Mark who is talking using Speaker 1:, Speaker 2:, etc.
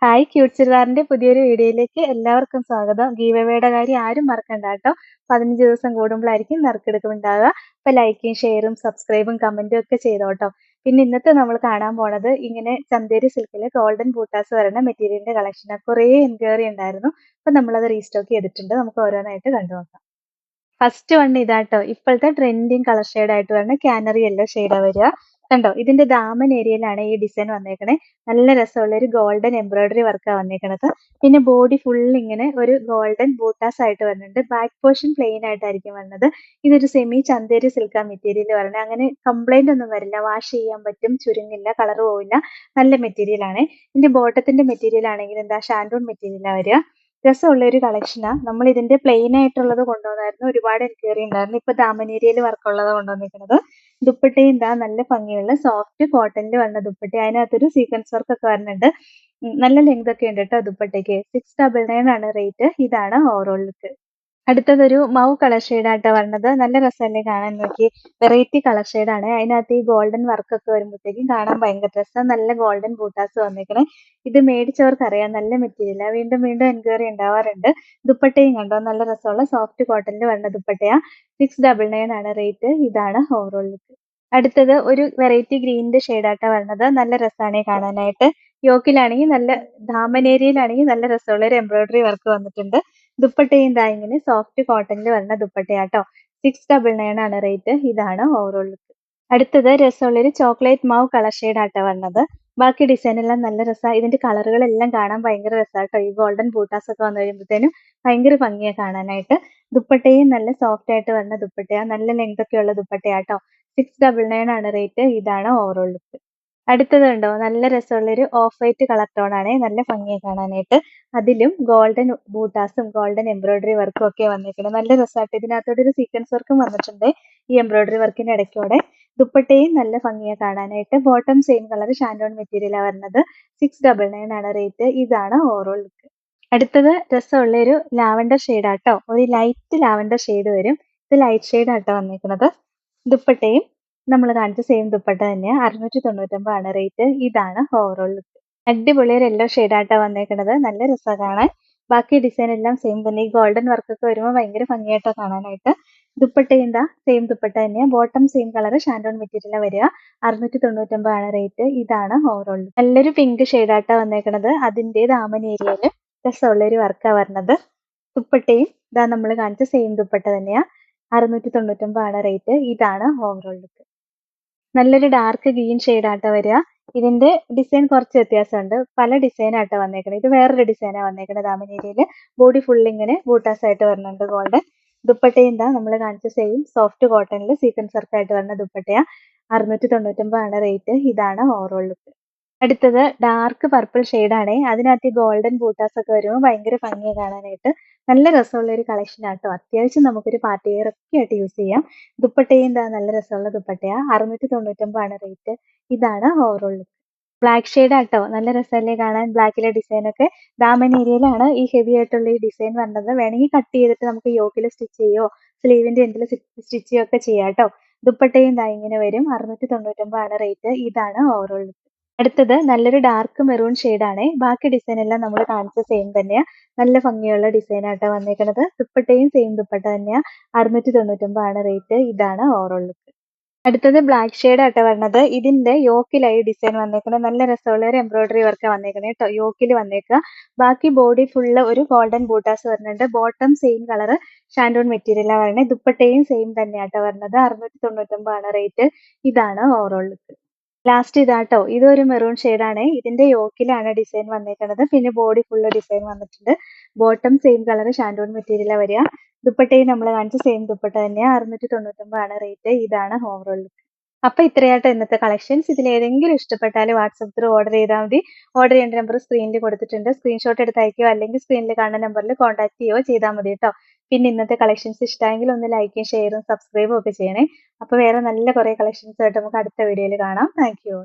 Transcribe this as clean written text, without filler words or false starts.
Speaker 1: Hi cute ചുരിദാറിന്റെ പുതിയൊരു വീഡിയോയിലേക്ക് എല്ലാവർക്കും സ്വാഗതം. ഗീവ് അവേയുടെ കാര്യം ആരും മറക്കണ്ട കേട്ടോ. 15 ദിവസം കൂടുമ്പോഴായിരിക്കും നറുക്കെടുപ്പുണ്ടാവുക. അപ്പൊ ലൈക്കും ഷെയറും സബ്സ്ക്രൈബും കമന്റും ഒക്കെ ചെയ്തോട്ടോ. പിന്നെ ഇന്നത്തെ നമ്മൾ കാണാൻ പോണത് ഇങ്ങനെ ചന്തേരി സിൽക്കിലെ ഗോൾഡൻ ബൂട്ടാസ് വരുന്ന മെറ്റീരിയലിന്റെ കളക്ഷനാണ്. കുറേ എൻക്വയറി ഉണ്ടായിരുന്നു. അപ്പൊ നമ്മളത് റീസ്റ്റോക്ക് ചെയ്തിട്ടുണ്ട്. നമുക്ക് ഓരോന്നായിട്ട് കണ്ടു നോക്കാം. ഫസ്റ്റ് വൺ ഇതാട്ടോ. ഇപ്പോഴത്തെ ട്രെൻഡിങ് കളർ ഷെയ്ഡ് ആയിട്ട് വരുന്ന കാനറി യെല്ലോ ഷെയ്ഡാ വരിക. കണ്ടോ, ഇതിന്റെ ദാമൻ ഏരിയയിലാണ് ഈ ഡിസൈൻ വന്നേക്കണേ. നല്ല രസമുള്ള ഒരു ഗോൾഡൻ എംബ്രോയിഡറി വർക്കാ വന്നേക്കണത്. പിന്നെ ബോഡി ഫുൾ ഇങ്ങനെ ഒരു ഗോൾഡൻ ബൂട്ടാസ് ആയിട്ട് വരുന്നുണ്ട്. ബാക്ക് പോർഷൻ പ്ലെയിൻ ആയിട്ടായിരിക്കും വരുന്നത്. ഇതൊരു സെമി ചന്തേരി സിൽക്കാ മെറ്റീരിയൽ വരുന്നത്. അങ്ങനെ കംപ്ലൈന്റ് ഒന്നും വരില്ല. വാഷ് ചെയ്യാൻ പറ്റും, ചുരുങ്ങില്ല, കളർ പോവില്ല. നല്ല മെറ്റീരിയൽ ആണ്. ഇതിന്റെ ബോട്ടത്തിന്റെ മെറ്റീരിയൽ ആണെങ്കിൽ എന്താ ഷാൻഡൂൺ മെറ്റീരിയലാ വരിക. രസമുള്ള ഒരു കളക്ഷനാ. നമ്മൾ ഇതിന്റെ പ്ലെയിൻ ആയിട്ടുള്ളത് കൊണ്ടുവന്നായിരുന്നു. ഒരുപാട് എൻക്വയറി ഉണ്ടായിരുന്നു. ഇപ്പൊ ദാമനേരിയയിൽ വർക്കുള്ളത് കൊണ്ടുവന്നിരിക്കുന്നത്. ദുപ്പട്ടയും ഇതാ നല്ല ഭംഗിയുള്ള സോഫ്റ്റ് കോട്ടണിൽ വന്ന ദുപ്പട്ട. അതിനകത്തൊരു സീക്വൻസ് വർക്ക് ഒക്കെ വരുന്നുണ്ട്. നല്ല ലെങ്ത് ഒക്കെ ഉണ്ട് കേട്ടോ ദുപ്പട്ടയ്ക്ക്. 699 ആണ് റേറ്റ്. ഇതാണ് ഓവറോൾ ലുക്ക്. അടുത്തതൊരു മൗ കളർ ഷെയ്ഡായിട്ടാണ് വരുന്നത്. നല്ല രസമല്ലേ കാണാൻ, നോക്കി. വെറൈറ്റി കളർ ഷെയ്ഡാണ്. അതിനകത്ത് ഈ ഗോൾഡൻ വർക്ക് ഒക്കെ വരുമ്പോഴത്തേക്കും കാണാൻ ഭയങ്കര രസം. നല്ല ഗോൾഡൻ ബൂട്ടാസ് വന്നേക്കണേ. ഇത് മേടിച്ചവർക്ക് അറിയാം, നല്ല മെറ്റീരിയലാ. വീണ്ടും വീണ്ടും എൻക്വയറി ഉണ്ടാവാറുണ്ട്. ദുപ്പട്ടയും കണ്ടോ, നല്ല രസമുള്ള സോഫ്റ്റ് കോട്ടണിൽ വരുന്ന ദുപ്പട്ടയാ. 699 ആണ് റേറ്റ്. ഇതാണ് ഓവറോൾ ലുക്ക്. അടുത്തത് ഒരു വെറൈറ്റി ഗ്രീനിന്റെ ഷെയ്ഡായിട്ടാ വരുന്നത്. നല്ല രസമാണ് കാണാനായിട്ട്. യോക്കിലാണെങ്കിൽ നല്ല ദാമനേരിയയിലാണെങ്കിൽ നല്ല രസമുള്ള ഒരു എംബ്രോയിഡറി വർക്ക് വന്നിട്ടുണ്ട്. ദുപ്പട്ടയും ദാ ഇങ്ങനെ സോഫ്റ്റ് കോട്ടണിൽ വരുന്ന ദുപ്പട്ടയാട്ടോ. 699 ആണ് റേറ്റ്. ഇതാണ് ഓവറോൾ ലുക്ക്. അടുത്തത് രസമുള്ളൊരു ചോക്ലേറ്റ് മാവ് കളർ ഷെയ്ഡാട്ടോ വന്നത്. ബാക്കി ഡിസൈൻ എല്ലാം നല്ല രസമാണ്. ഇതിന്റെ കളറുകളെല്ലാം കാണാൻ ഭയങ്കര രസമാട്ടോ. ഈ ഗോൾഡൻ ബൂട്ടാസ് ഒക്കെ വന്നു കഴിയുമ്പോഴത്തേനും ഭയങ്കര ഭംഗിയാ കാണാനായിട്ട്. ദുപ്പട്ടയും നല്ല സോഫ്റ്റ് ആയിട്ട് വരുന്ന ദുപ്പട്ടയാ. നല്ല ലെങ്ത് ഒക്കെ ഉള്ള ദുപ്പട്ടയാട്ടോ. 699 ആണ് റേറ്റ്. ഇതാണ് ഓവറോൾ ലുക്ക്. അടുത്തത് കണ്ടോ, നല്ല രസമുള്ളൊരു ഓഫ് വൈറ്റ് കളർ ടോൺ ആണേ. നല്ല ഭംഗിയാ കാണാനായിട്ട്. അതിലും ഗോൾഡൻ ബൂട്ടാസും ഗോൾഡൻ എംബ്രോയിഡറി വർക്കും ഒക്കെ വന്നിരിക്കുന്നത്. നല്ല രസമായിട്ട്. ഇതിനകത്തോടെ ഒരു സീക്വൻസ് വർക്കും വന്നിട്ടുണ്ട് ഈ എംബ്രോയിഡറി വർക്കിന്റെ ഇടയ്ക്കൂടെ. ദുപ്പട്ടയും നല്ല ഭംഗിയാ കാണാനായിട്ട്. ബോട്ടം സെയിം കളർ ഷാൻഡോൺ മെറ്റീരിയലാണ് വരുന്നത്. 699 ആണ് റേറ്റ്. ഇതാണ് ഓവറോൾ ലുക്ക്. അടുത്തത് രസമുള്ള ഒരു ലാവൻഡർ ഷെയ്ഡാട്ടോ. ഒരു ലൈറ്റ് ലാവൻഡർ ഷെയ്ഡ് വരും. ഇത് ലൈറ്റ് ഷെയ്ഡാട്ടോ വന്നിരിക്കുന്നത്. ദുപ്പട്ടയും നമ്മൾ കാണിച്ച സെയിം ദുപ്പട്ട തന്നെയാണ്. 699 ആണ് റേറ്റ്. ഇതാണ് ഓവറോൾ ലുക്ക്. അടിപൊളി ഒരു യെല്ലോ ഷെയ്ഡായിട്ടാ വന്നേക്കണത്. നല്ല രസമാണ് കാണാൻ. ബാക്കി ഡിസൈൻ എല്ലാം സെയിം തന്നെ. ഈ ഗോൾഡൻ വർക്ക് ഒക്കെ വരുമ്പോൾ ഭയങ്കര ഭംഗിയായിട്ടാ കാണാനായിട്ട്. ദുപ്പട്ടയും എന്താ സെയിം ദുപ്പട്ട തന്നെയാണ്. ബോട്ടം സെയിം കളർ ഷാൻഡോൺ മെറ്റീരിയലാണ് വരിക. 699 ആണ് റേറ്റ്. ഇതാണ് ഓവറോൾ. നല്ലൊരു പിങ്ക് ഷെയ്ഡായിട്ടാ വന്നേക്കണത്. അതിന്റെ ദാമൻ ഏരിയയിൽ രസമുള്ള ഒരു വർക്കാ വരുന്നത്. ദുപ്പട്ടയും ഇതാ നമ്മൾ കാണിച്ച സെയിം ദുപ്പട്ട തന്നെയാ. 699 ആണ് റേറ്റ്. ഇതാണ് ഓവറോൾ ലുക്ക്. നല്ലൊരു ഡാർക്ക് ഗ്രീൻ ഷെയ്ഡാട്ടോ വരിക. ഇതിന്റെ ഡിസൈൻ കുറച്ച് വ്യത്യാസമുണ്ട്. പല ഡിസൈനാട്ടോ വന്നേക്കുന്നത്. ഇത് വേറൊരു ഡിസൈനാണ് വന്നേക്കുന്നത്. ദാമൻ ഏരിയയിൽ ബോഡി ഫുൾ ഇങ്ങനെ ബൂട്ടാസ് ആയിട്ട് വരുന്നുണ്ട് ഗോൾഡൻ. ദുപ്പട്ടയും എന്താ നമ്മൾ കാണിച്ച സെയിം സോഫ്റ്റ് കോട്ടണിൽ സീക്വൻസ് വർക്ക് ആയിട്ട് വരുന്ന ദുപ്പട്ടയാ. 699 ആണ് റേറ്റ്. ഇതാണ് ഓവറോൾ ലുക്ക്. അടുത്തത് ഡാർക്ക് പർപ്പിൾ ഷെയ്ഡാണേ. അതിനകത്ത് ഈ ഗോൾഡൻ ബൂട്ടാസ് ഒക്കെ വരുമ്പോൾ ഭയങ്കര ഭംഗിയാ കാണാനായിട്ട്. നല്ല രസമുള്ള ഒരു കളക്ഷൻ ആട്ടോ. അത്യാവശ്യം നമുക്കൊരു പാർട്ടി വെയർ ഒക്കെ ആയിട്ട് യൂസ് ചെയ്യാം. ദുപ്പട്ടയും എന്താ നല്ല രസമുള്ള ദുപ്പട്ടയാ. 699 ആണ് റേറ്റ്. ഇതാണ് ഓവറോൾ ലുക്ക്. ബ്ലാക്ക് ഷെയ്ഡ് ആട്ടോ. നല്ല രസമല്ലേ കാണാൻ. ബ്ലാക്കിലെ ഡിസൈൻ ഒക്കെ. ദാമൻ ഏരിയയിലാണ് ഈ ഹെവി ആയിട്ടുള്ള ഈ ഡിസൈൻ വന്നത്. വേണമെങ്കിൽ കട്ട് ചെയ്തിട്ട് നമുക്ക് യോക്കിൽ സ്റ്റിച്ച് ചെയ്യോ സ്ലീവിന്റെ എൻഡിൽ സ്റ്റിച്ച് ചെയ്യോ ഒക്കെ ചെയ്യാം കേട്ടോ. ദുപ്പട്ടയും ദാ ഇങ്ങനെ വരും. 699 ആണ് റേറ്റ്. ഇതാണ് ഓവറോൾ ലുക്ക്. അടുത്തത് നല്ലൊരു ഡാർക്ക് മെറൂൺ ഷെയ്ഡാണേ. ബാക്കി ഡിസൈൻ എല്ലാം നമ്മൾ കാണിച്ച സെയിം തന്നെയാ. നല്ല ഭംഗിയുള്ള ഡിസൈൻ ആയിട്ടാ വന്നേക്കണത്. ദുപ്പട്ടയും സെയിം ദുപ്പട്ട തന്നെയാ. 699 ആണ് റേറ്റ്. ഇതാണ് ഓവറോൾ ലുക്ക്. അടുത്തത് ബ്ലാക്ക് ഷെയ്ഡ് ആട്ടോ വരുന്നത്. ഇതിന്റെ യോക്കിലായി ഡിസൈൻ വന്നേക്കുന്നത്. നല്ല രസമുള്ള ഒരു എംബ്രോയിഡറി വർക്ക് വന്നേക്കുന്നത് കേട്ടോ. യോക്കിൽ വന്നേക്കുക. ബാക്കി ബോഡി ഫുള്ള് ഒരു ഗോൾഡൻ ബൂട്ടാസ് വരുന്നുണ്ട്. ബോട്ടം സെയിം കളർ ഷാൻഡൂൺ മെറ്റീരിയലാണ് വരുന്നത്. ദുപ്പട്ടയും സെയിം തന്നെയാട്ടോ വരുന്നത്. 699 ആണ് റേറ്റ്. ഇതാണ് ഓവറോൾ ലുക്ക്. ലാസ്റ്റ് ഇതാട്ടോ. ഇതൊരു മെറൂൺ ഷെയ്ഡാണേ. ഇതിന്റെ യോക്കിലാണ് ഡിസൈൻ വന്നേക്കുന്നത്. പിന്നെ ബോഡി ഫുള്ള് ഡിസൈൻ വന്നിട്ടുണ്ട്. ബോട്ടം സെയിം കളർ ഷാൻഡൂൺ മെറ്റീരിയലാ വരിക. ദുപ്പട്ടയും നമ്മൾ കാണിച്ച സെയിം ദുപ്പട്ട തന്നെയാണ്. 699 ആണ് റേറ്റ്. ഇതാണ് ഓവറോൾ ലുക്ക്. അപ്പൊ ഇത്രയാട്ടോ ഇന്നത്തെ കളക്ഷൻസ്. ഇതിൽ ഏതെങ്കിലും ഇഷ്ടപ്പെട്ടാൽ വാട്സപ്പ് ത്രൂ ഓർഡർ ചെയ്താൽ മതി. ഓർഡർ ചെയ്യേണ്ട നമ്പർ സ്ക്രീനിൽ കൊടുത്തിട്ടുണ്ട്. സ്ക്രീൻഷോട്ട് എടുത്ത് അയക്കുകയോ അല്ലെങ്കിൽ സ്ക്രീനിൽ കാണുന്ന നമ്പറിൽ കോൺടാക്ട് ചെയ്യുകയോ ചെയ്താൽ മതി കേട്ടോ. പിന്നെ ഇന്നത്തെ കളക്ഷൻസ് ഇഷ്ടമെങ്കിൽ ഒന്ന് ലൈക്കും ഷെയറും സബ്സ്ക്രൈബും ഒക്കെ ചെയ്യണേ. അപ്പൊ വേറെ നല്ല കുറെ കളക്ഷൻസ് ആയിട്ട് നമുക്ക് അടുത്ത വീഡിയോയിൽ കാണാം. Thank you.